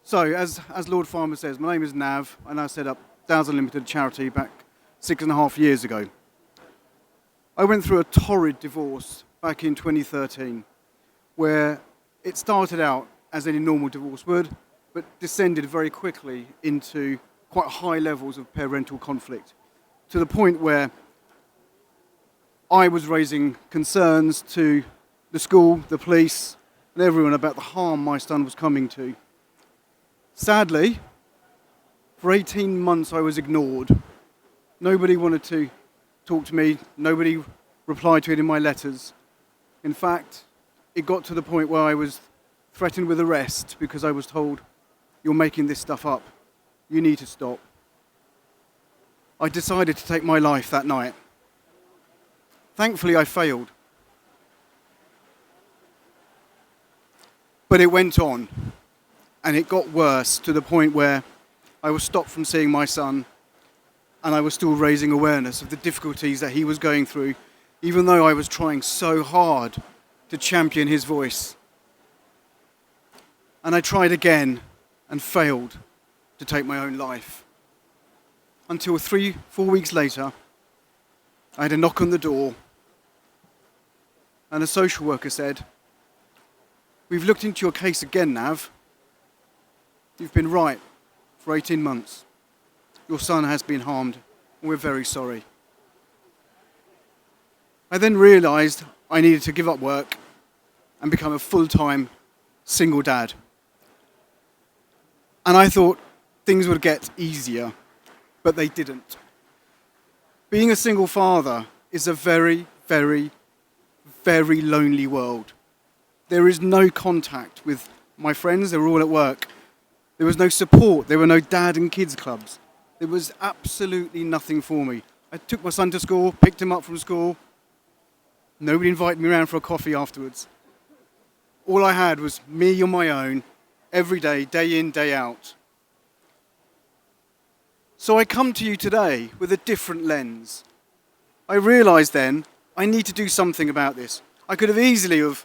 So, as Lord Farmer says, my name is Nav, and I set up Dads Unlimited charity back 6.5 years ago. I went through a torrid divorce back in 2013, where it started out as any normal divorce would, but descended very quickly into quite high levels of parental conflict, to the point where I was raising concerns to the school, the police, and everyone about the harm my son was coming to. Sadly, for 18 months I was ignored. Nobody wanted to talk to me, nobody replied to any of my letters. In fact, it got to the point where I was threatened with arrest because I was told, "You're making this stuff up. You need to stop." I decided to take my life that night. Thankfully, I failed. But it went on, and it got worse to the point where I was stopped from seeing my son, and I was still raising awareness of the difficulties that he was going through, even though I was trying so hard to champion his voice. And I tried again and failed to take my own life. Until 3-4 weeks later, I had a knock on the door, and a social worker said, "We've looked into your case again, Nav. You've been right for 18 months. Your son has been harmed, and we're very sorry." I then realised I needed to give up work and become a full-time single dad. And I thought things would get easier, but they didn't. Being a single father is a very, very, very lonely world. There is no contact with my friends, they were all at work. There was no support, there were no dad and kids clubs. There was absolutely nothing for me. I took my son to school, picked him up from school. Nobody invited me around for a coffee afterwards. All I had was me on my own, every day in, day out. So I come to you today with a different lens. I realised then I need to do something about this. I could have easily have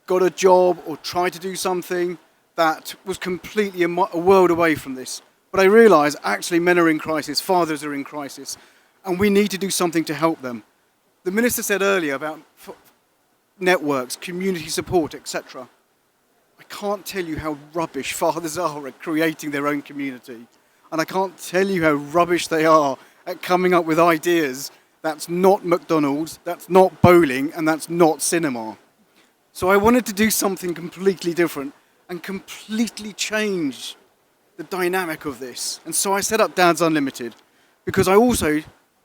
got a job or tried to do something that was completely a world away from this. But I realised actually men are in crisis, fathers are in crisis, and we need to do something to help them. The minister said earlier about networks, community support, etc. I can't tell you how rubbish fathers are at creating their own community. And I can't tell you how rubbish they are at coming up with ideas that's not McDonald's, that's not bowling, and that's not cinema. So I wanted to do something completely different and completely change the dynamic of this. And so I set up Dads Unlimited because I also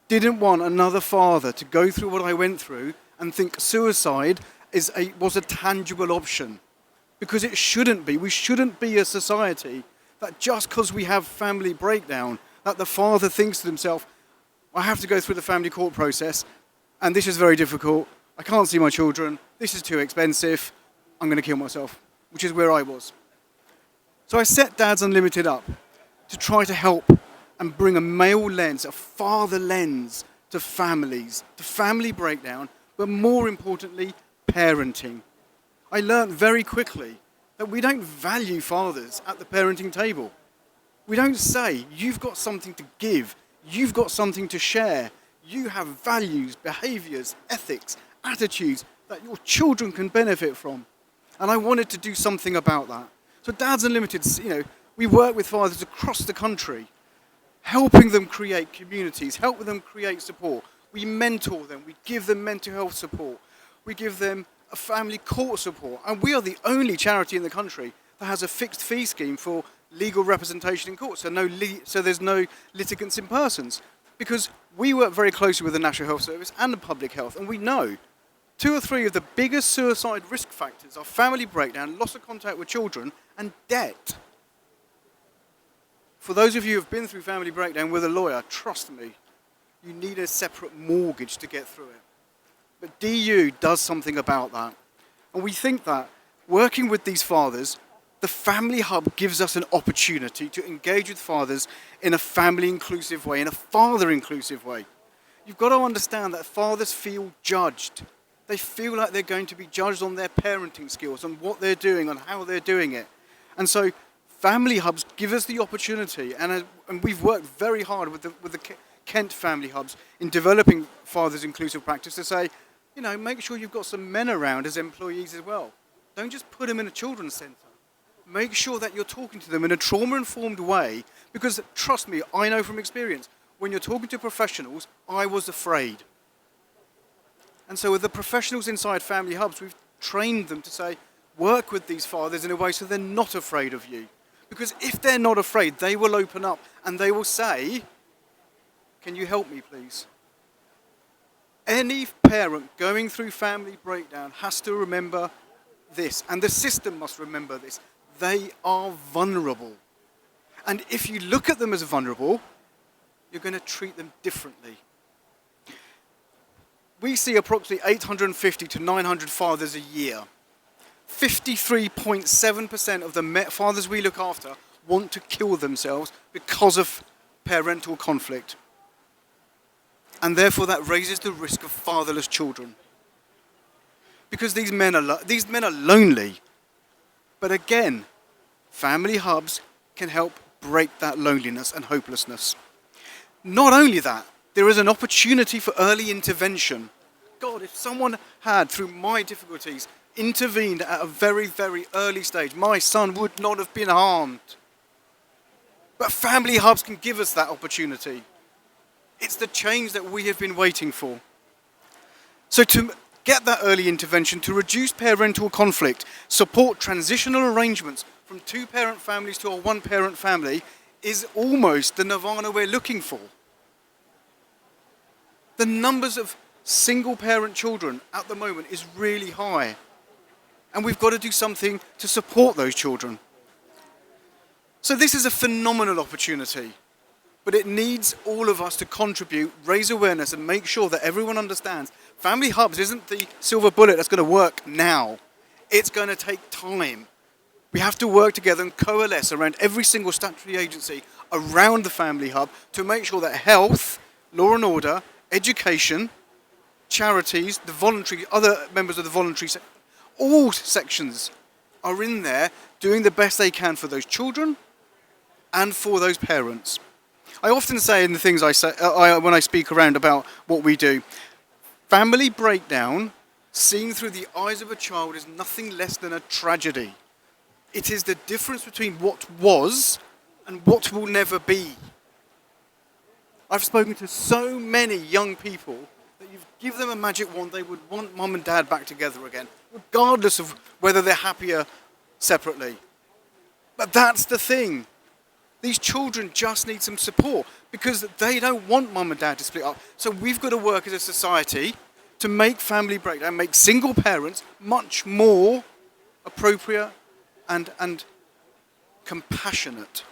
didn't want another father to go through what I went through and think suicide was a tangible option. Because it shouldn't be. We shouldn't be a society that just because we have family breakdown, that the father thinks to himself, "I have to go through the family court process, and this is very difficult. I can't see my children. This is too expensive. I'm going to kill myself," which is where I was. So I set Dads Unlimited up to try to help and bring a male lens, a father lens to families, to family breakdown, but more importantly, parenting. I learned very quickly that we don't value fathers at the parenting table. We don't say, "You've got something to give, you've got something to share, you have values, behaviours, ethics, attitudes that your children can benefit from." And I wanted to do something about that. So Dads Unlimited, we work with fathers across the country, helping them create communities, helping them create support. We mentor them, we give them mental health support, we give them a family court support. And we are the only charity in the country that has a fixed fee scheme for legal representation in court, so there's no litigants in persons. Because we work very closely with the National Health Service and the Public Health, and we know 2 or 3 of the biggest suicide risk factors are family breakdown, loss of contact with children, and debt. For those of you who have been through family breakdown with a lawyer, trust me, you need a separate mortgage to get through it. But DU does something about that. And we think that working with these fathers, the Family Hub gives us an opportunity to engage with fathers in a family-inclusive way, in a father-inclusive way. You've got to understand that fathers feel judged. They feel like they're going to be judged on their parenting skills, on what they're doing, on how they're doing it. And so family hubs give us the opportunity, and we've worked very hard with the Kent family hubs in developing fathers inclusive practice to say, make sure you've got some men around as employees as well. Don't just put them in a children's centre. Make sure that you're talking to them in a trauma-informed way, because trust me, I know from experience, when you're talking to professionals, I was afraid. And so with the professionals inside family hubs, we've trained them to say, work with these fathers in a way so they're not afraid of you. Because if they're not afraid, they will open up and they will say, can you help me, please? Any parent going through family breakdown has to remember this, and the system must remember this. They are vulnerable. And if you look at them as vulnerable, you're going to treat them differently. We see approximately 850 to 900 fathers a year. 53.7% of the fathers we look after want to kill themselves because of parental conflict. And therefore that raises the risk of fatherless children. Because these men are lonely. But again, family hubs can help break that loneliness and hopelessness. Not only that, there is an opportunity for early intervention. God, if someone had, through my difficulties, intervened at a very, very early stage, my son would not have been harmed. But family hubs can give us that opportunity. It's the change that we have been waiting for. So to get that early intervention, to reduce parental conflict, support transitional arrangements from two-parent families to a one-parent family is almost the nirvana we're looking for. The numbers of single-parent children at the moment is really high. And we've got to do something to support those children. So this is a phenomenal opportunity. But it needs all of us to contribute, raise awareness, and make sure that everyone understands family hubs isn't the silver bullet that's going to work now. It's going to take time. We have to work together and coalesce around every single statutory agency around the family hub to make sure that health, law and order, education, charities, the voluntary, other members of the voluntary sector, all sections are in there doing the best they can for those children and for those parents. I often say in the things I say when I speak around about what we do, family breakdown seen through the eyes of a child is nothing less than a tragedy. It is the difference between what was and what will never be. I've spoken to so many young people that you give them a magic wand, they would want mum and dad back together again, regardless of whether they're happier separately. But that's the thing. These children just need some support because they don't want mum and dad to split up. So we've got to work as a society to make family breakdown, make single parents much more appropriate and compassionate,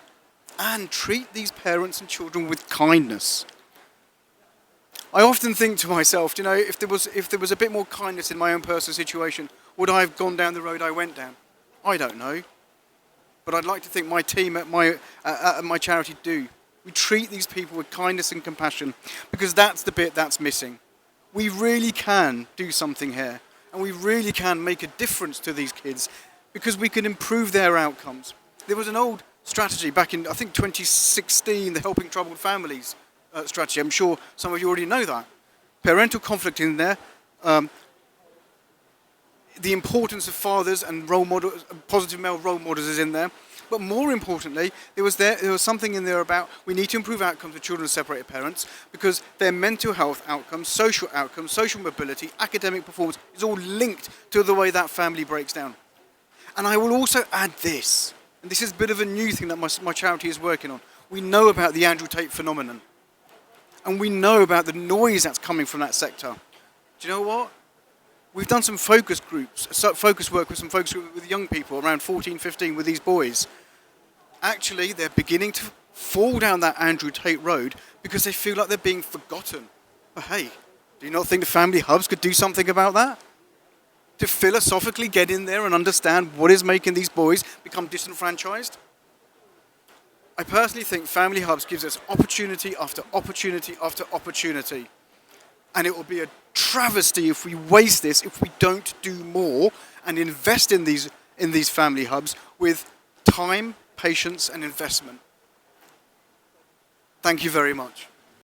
and treat these parents and children with kindness. I often think to myself, if there was a bit more kindness in my own personal situation, would I have gone down the road I went down? I don't know. But I'd like to think my team at my charity do. We treat these people with kindness and compassion because that's the bit that's missing. We really can do something here, and we really can make a difference to these kids because we can improve their outcomes. There was an old strategy back in, I think, 2016, the Helping Troubled Families strategy. I'm sure some of you already know that. Parental conflict in there. The importance of fathers and role models, positive male role models is in there. But more importantly, there was something in there about we need to improve outcomes for children of separated parents because their mental health outcomes, social mobility, academic performance is all linked to the way that family breaks down. And I will also add this, and this is a bit of a new thing that my charity is working on. We know about the Andrew Tate phenomenon. And we know about the noise that's coming from that sector. Do you know what? We've done some focus work with some focus groups with young people, around 14, 15, with these boys. Actually, they're beginning to fall down that Andrew Tate road because they feel like they're being forgotten. But hey, do you not think the family hubs could do something about that? To philosophically get in there and understand what is making these boys become disenfranchised? I personally think family hubs gives us opportunity after opportunity after opportunity. And it will be a travesty if we waste this, if we don't do more and invest in these family hubs with time, patience and investment. Thank you very much.